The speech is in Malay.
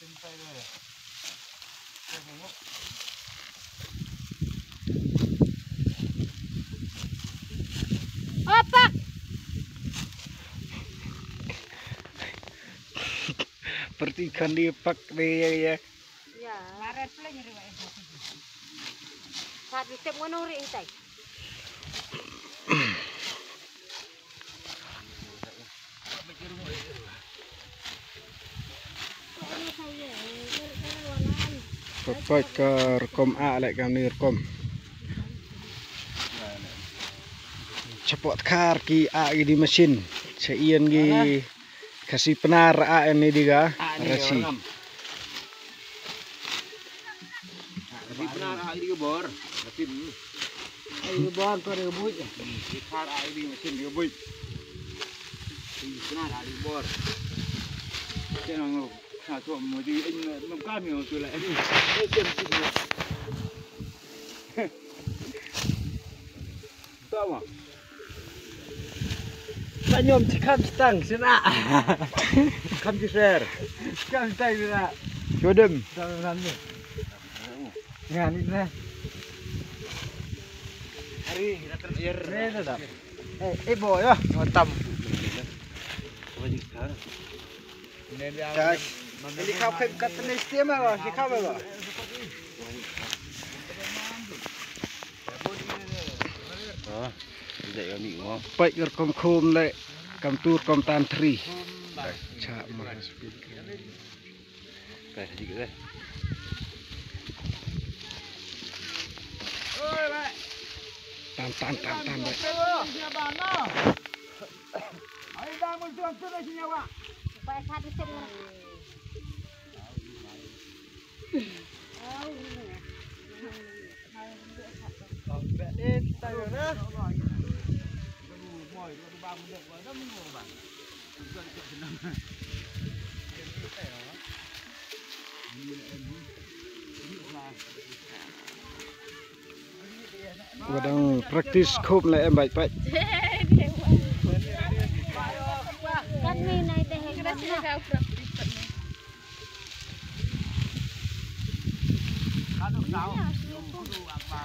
Apa? Pertikan di pak dia ya. Ya. Laret pula jadi Pak. Saat kita menuri intai. Papai ke rekom A lek kami rekom. Cepat kar ki A di mesin. Seian gi kasih penar A ini diga rasi. Kasih penar A di bor. Mesin. Ai bor ko re buj. Kar A di mesin di buj. Penar A di bor. Jangan satu mau di enam kami tu lah. Tahu? Tanyom cikam stang sina. Kam di share. Cikam stang sina. Jodem. Tangan ni. Ngan ni nah. Hari kita terakhir. Ni dah. Boy ah, ngotam. Cak. Ini kau kat ni setiap apa? Si kau apa? Tidak yang ni ngom. Baik rekom kum le kam tur kom tantri. Cak mas speaker. Baik sedikit deh. Tan baik. Ayo dah muncul sudah sini awak. Supaya saat kita Kadang praktis kum le em baik baik. kan ni naik teh. Kita sini kau Kalau tahu, apa?